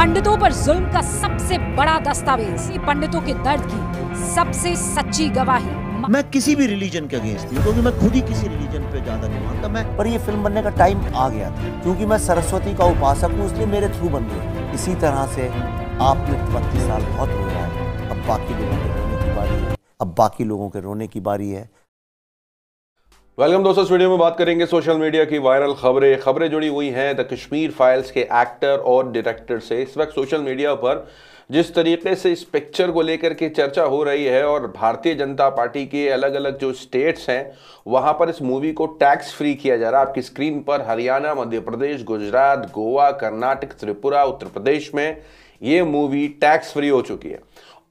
पंडितों पर जुल्म का सबसे बड़ा दस्तावेज, पंडितों के दर्द की सबसे सच्ची गवाही। मैं किसी भी रिलीजन के अगेंस्ट नहीं, क्योंकि मैं खुद ही किसी रिलीजन पे ज्यादा नहीं मानता। पर ये फिल्म बनने का टाइम आ गया था, क्योंकि मैं सरस्वती का उपासक हूँ, इसलिए मेरे थ्रू बन गई। इसी तरह से आपने 32 साल बहुत रोया है, अब बाकी लोगों के रोने की बारी है। अब बाकी लोगों के रोने की बारी है। वेलकम दोस्तों, इस वीडियो में बात करेंगे सोशल मीडिया की वायरल खबरें जुड़ी हुई हैं द कश्मीर फाइल्स के एक्टर और डायरेक्टर से। इस वक्त सोशल मीडिया पर जिस तरीके से इस पिक्चर को लेकर के चर्चा हो रही है और भारतीय जनता पार्टी के अलग अलग जो स्टेट्स हैं वहां पर इस मूवी को टैक्स फ्री किया जा रहा है। आपकी स्क्रीन पर हरियाणा, मध्य प्रदेश, गुजरात, गोवा, कर्नाटक, त्रिपुरा, उत्तर प्रदेश में ये मूवी टैक्स फ्री हो चुकी है।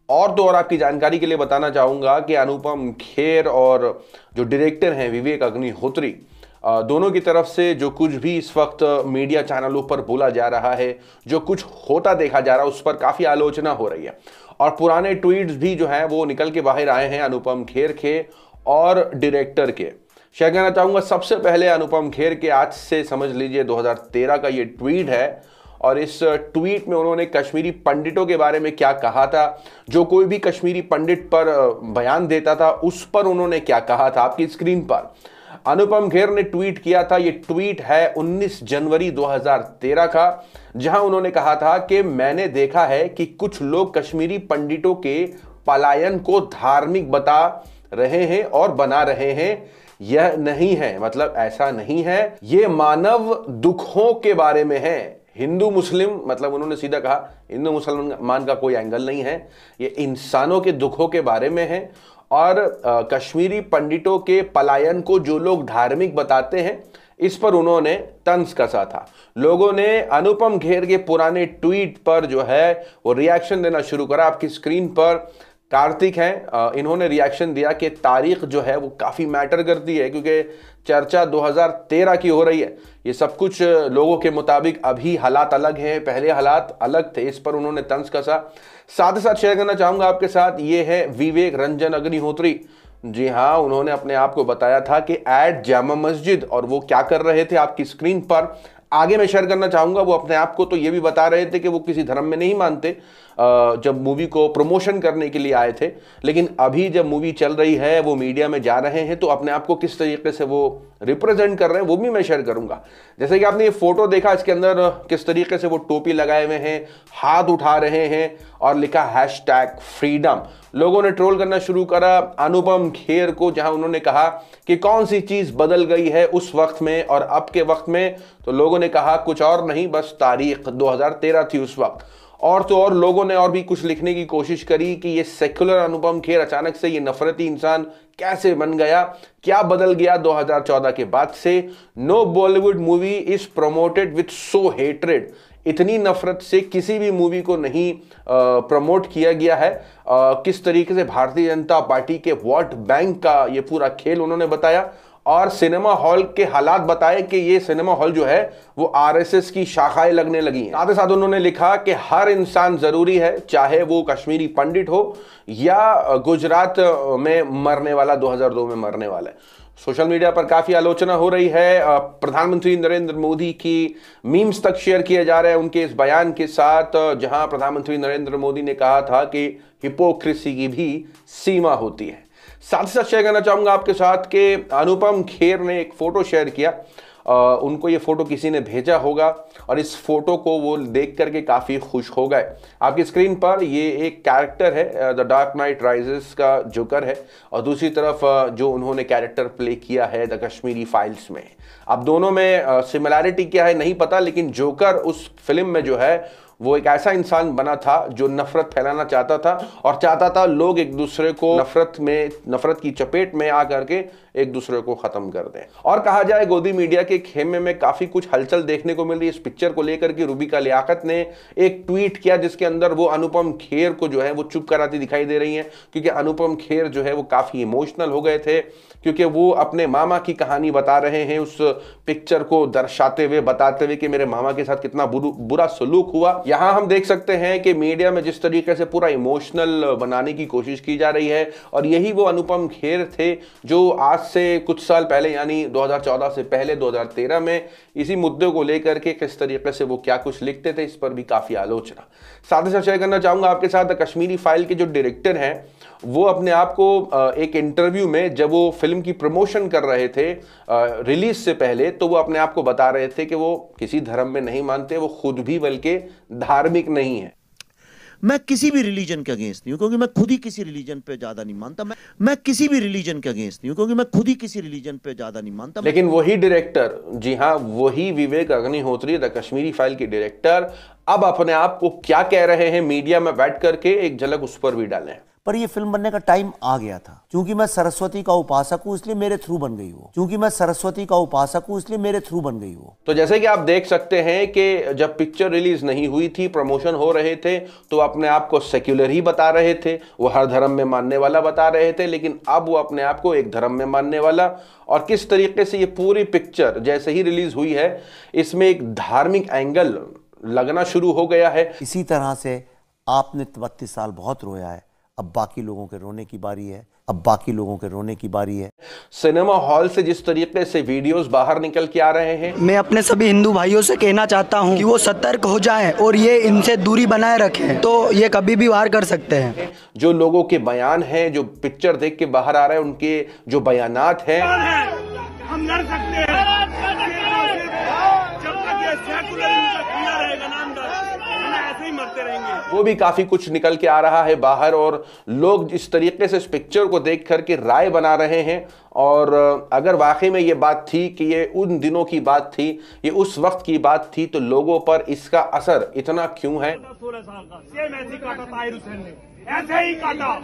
और तो और आपकी जानकारी के लिए बताना चाहूंगा कि अनुपम खेर और जो डायरेक्टर हैं विवेक अग्निहोत्री, दोनों की तरफ से जो कुछ भी इस वक्त मीडिया चैनलों पर बोला जा रहा है, जो कुछ होता देखा जा रहा है, उस पर काफी आलोचना हो रही है। और पुराने ट्वीट्स भी जो हैं वो निकल के बाहर आए हैं अनुपम खेर के और डायरेक्टर के। शेयर करना चाहूंगा सबसे पहले अनुपम खेर के, आज से समझ लीजिए 2013 का ये ट्वीट है। और इस ट्वीट में उन्होंने कश्मीरी पंडितों के बारे में क्या कहा था, जो कोई भी कश्मीरी पंडित पर बयान देता था उस पर उन्होंने क्या कहा था। आपकी स्क्रीन पर अनुपम खेर ने ट्वीट किया था। ये ट्वीट है 19 जनवरी 2013 का, जहां उन्होंने कहा था कि मैंने देखा है कि कुछ लोग कश्मीरी पंडितों के पलायन को धार्मिक बता रहे हैं और बना रहे हैं। यह नहीं है, मतलब ऐसा नहीं है, ये मानव दुखों के बारे में है। हिंदू मुस्लिम, मतलब उन्होंने सीधा कहा हिंदू मुसलमान का कोई एंगल नहीं है, ये इंसानों के दुखों के बारे में है। और कश्मीरी पंडितों के पलायन को जो लोग धार्मिक बताते हैं, इस पर उन्होंने तंज कसा था। लोगों ने अनुपम खेर के पुराने ट्वीट पर जो है वो रिएक्शन देना शुरू करा। आपकी स्क्रीन पर कार्तिक हैं, इन्होंने रिएक्शन दिया कि तारीख जो है वो काफ़ी मैटर करती है, क्योंकि चर्चा 2013 की हो रही है। ये सब कुछ लोगों के मुताबिक अभी हालात अलग हैं, पहले हालात अलग थे। इस पर उन्होंने तंज कसा। साथ ही साथ शेयर करना चाहूँगा आपके साथ, ये है विवेक रंजन अग्निहोत्री। जी हाँ, उन्होंने अपने आप को बताया था कि एट जामा मस्जिद, और वो क्या कर रहे थे आपकी स्क्रीन पर आगे मैं शेयर करना चाहूँगा। वो अपने आप को तो ये भी बता रहे थे कि वो किसी धर्म में नहीं मानते, जब मूवी को प्रमोशन करने के लिए आए थे। लेकिन अभी जब मूवी चल रही है, वो मीडिया में जा रहे हैं, तो अपने आप को किस तरीके से वो रिप्रेजेंट कर रहे हैं वो भी मैं शेयर करूँगा। जैसे कि आपने ये फोटो देखा, इसके अंदर किस तरीके से वो टोपी लगाए हुए हैं, हाथ उठा रहे हैं और लिखा #फ्रीडम। लोगों ने ट्रोल करना शुरू करा अनुपम खेर को, जहां उन्होंने कहा कि कौन सी चीज बदल गई है उस वक्त में और अब के वक्त में। तो लोगों ने कहा कुछ और नहीं, बस तारीख 2013 थी उस वक्त। और तो और लोगों ने और भी कुछ लिखने की कोशिश करी कि ये सेक्युलर अनुपम खेर अचानक से ये नफरती इंसान कैसे बन गया, क्या बदल गया 2014 के बाद से। No Bollywood movie is promoted with so hatred. इतनी नफरत से किसी भी मूवी को नहीं प्रमोट किया गया है। किस तरीके से भारतीय जनता पार्टी के वोट बैंक का ये पूरा खेल उन्होंने बताया, और सिनेमा हॉल के हालात बताए कि ये सिनेमा हॉल जो है वो आरएसएस की शाखाएं लगने लगी हैं। साथ ही साथ उन्होंने लिखा कि हर इंसान जरूरी है, चाहे वो कश्मीरी पंडित हो या गुजरात में मरने वाला, 2002 में मरने वाला है। सोशल मीडिया पर काफी आलोचना हो रही है। प्रधानमंत्री नरेंद्र मोदी की मीम्स तक शेयर किए जा रहे हैं उनके इस बयान के साथ, जहां प्रधानमंत्री नरेंद्र मोदी ने कहा था कि हिपोक्रेसी की भी सीमा होती है। साथ ही साथ शेयर करना चाहूंगा आपके साथ कि अनुपम खेर ने एक फोटो शेयर किया। उनको ये फोटो किसी ने भेजा होगा और इस फोटो को वो देख करके काफी खुश हो गए। आपकी स्क्रीन पर ये एक कैरेक्टर है, द डार्क नाइट राइजेस का जोकर है, और दूसरी तरफ जो उन्होंने कैरेक्टर प्ले किया है द कश्मीरी फाइल्स में। अब दोनों में सिमिलैरिटी क्या है नहीं पता, लेकिन जोकर उस फिल्म में जो है वो एक ऐसा इंसान बना था जो नफरत फैलाना चाहता था और चाहता था लोग एक दूसरे को नफरत की चपेट में आ करके एक दूसरे को खत्म कर दें। और कहा जाए गोदी मीडिया के खेमे में काफी कुछ हलचल देखने को मिल रही है इस पिक्चर को लेकर के। रूबिका लियाकत ने एक ट्वीट किया जिसके अंदर वो अनुपम खेर को जो है वो चुप कराती दिखाई दे रही है, क्योंकि अनुपम खेर जो है वो काफी इमोशनल हो गए थे, क्योंकि वो अपने मामा की कहानी बता रहे हैं, उस पिक्चर को दर्शाते हुए बताते हुए कि मेरे मामा के साथ कितना बुरा सलूक हुआ। यहाँ हम देख सकते हैं कि मीडिया में जिस तरीके से पूरा इमोशनल बनाने की कोशिश की जा रही है, और यही वो अनुपम खेर थे जो आज से कुछ साल पहले यानी 2014 से पहले 2013 में इसी मुद्दे को लेकर के किस तरीके से वो क्या कुछ लिखते थे, इस पर भी काफ़ी आलोचना। साथ ही साथ शेयर करना चाहूँगा आपके साथ कश्मीरी फाइल के जो डायरेक्टर हैं वो अपने आप को एक इंटरव्यू में जब वो फिल्म की प्रमोशन कर रहे थे रिलीज से पहले, तो वो अपने आप को बता रहे थे कि वो किसी धर्म में नहीं मानते, वो खुद भी बल्कि धार्मिक नहीं है। मैं किसी भी रिलीजन के अगेंस्ट नहीं हूं क्योंकि मैं खुद ही किसी रिलीजन पे ज्यादा नहीं मानता। मैं किसी भी रिलीजन के अगेंस्ट नहीं हूं क्योंकि मैं खुद ही किसी रिलीजन पे ज्यादा नहीं मानता। लेकिन वही डायरेक्टर, जी हाँ, वही विवेक अग्निहोत्री द कश्मीरी फाइल के डायरेक्टर अब अपने आप को क्या कह रहे हैं मीडिया में बैठ करके, एक झलक उस पर भी डालें। पर ये फिल्म बनने का टाइम आ गया था, क्योंकि मैं सरस्वती का उपासक हूं इसलिए मेरे थ्रू बन गई वो। क्योंकि मैं सरस्वती का उपासक हूं इसलिए मेरे थ्रू बन गई वो। तो जैसे कि आप देख सकते हैं कि जब पिक्चर रिलीज नहीं हुई थी, प्रमोशन हो रहे थे, तो अपने आप को सेक्युलर ही बता रहे थे, वो हर धर्म में मानने वाला बता रहे थे, लेकिन अब वो अपने आप को एक धर्म में मानने वाला। और किस तरीके से ये पूरी पिक्चर जैसे ही रिलीज हुई है, इसमें एक धार्मिक एंगल लगना शुरू हो गया है। इसी तरह से आपने 32 साल बहुत रोया है, अब बाकी लोगों के रोने की बारी है, अब बाकी लोगों के रोने की बारी है। सिनेमा हॉल से जिस तरीके से वीडियोस बाहर निकल के आ रहे हैं, मैं अपने सभी हिंदू भाइयों से कहना चाहता हूं कि वो सतर्क हो जाएं और ये इनसे दूरी बनाए रखें, तो ये कभी भी वार कर सकते हैं। जो लोगों के बयान हैं, जो पिक्चर देख के बाहर आ रहे हैं, उनके जो बयानात हैं, हम लड़ सकते हैं जब तक ये सेकुलर खुला रहेगा ना अंदर, हम ऐसे ही मरते रहेंगे। वो भी काफी कुछ निकल के आ रहा है बाहर, और लोग इस तरीके से इस पिक्चर को देख करके राय बना रहे हैं। और अगर वाकई में ये बात थी कि ये उन दिनों की बात थी, ये उस वक्त की बात थी, तो लोगों पर इसका असर इतना क्यों है? 16 साल का सेम ऐसे ही काटा ताहिर हुसैन ने, ऐसे ही काटा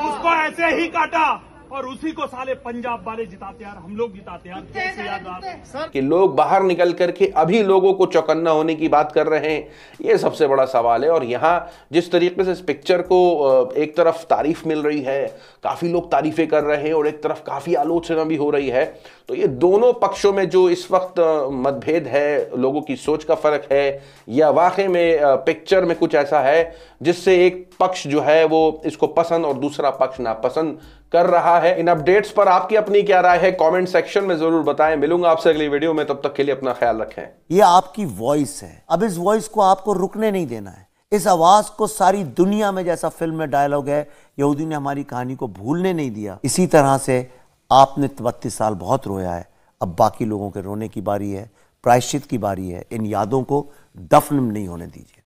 उसको, ऐसे ही काटा, और उसी को साले पंजाब वाले जिताते यार, हम लोग जिताते यार। कैसे याद आप कि लोग बाहर निकल करके अभी लोगों को चौकन्ना होने की बात कर रहे हैं, ये सबसे बड़ा सवाल है। और यहाँ जिस तरीके से इस पिक्चर को एक तरफ तारीफ मिल रही है, काफी लोग तारीफें कर रहे हैं, और एक तरफ काफी आलोचना भी हो रही है, तो ये दोनों पक्षों में जो इस वक्त मतभेद है, लोगों की सोच का फर्क है, या वाकई में पिक्चर में कुछ ऐसा है जिससे एक पक्ष जो है वो इसको पसंद और दूसरा पक्ष नापसंद कर रहा है। इन अपडेट्स पर आपकी अपनी क्या राय है, कमेंट सेक्शन में जरूर बताएं। मिलूंगा आपसे अगली वीडियो में, तब तक के लिए अपना ख्याल रखें। ये आपकी वॉइस है, अब इस वॉइस को आपको रुकने नहीं देना है। इस आवाज को सारी दुनिया में, जैसा फिल्म में डायलॉग है, यहूदी ने हमारी कहानी को भूलने नहीं दिया। इसी तरह से आपने 32 साल बहुत रोया है, अब बाकी लोगों के रोने की बारी है, प्रायश्चित की बारी है। इन यादों को दफन नहीं होने दीजिए।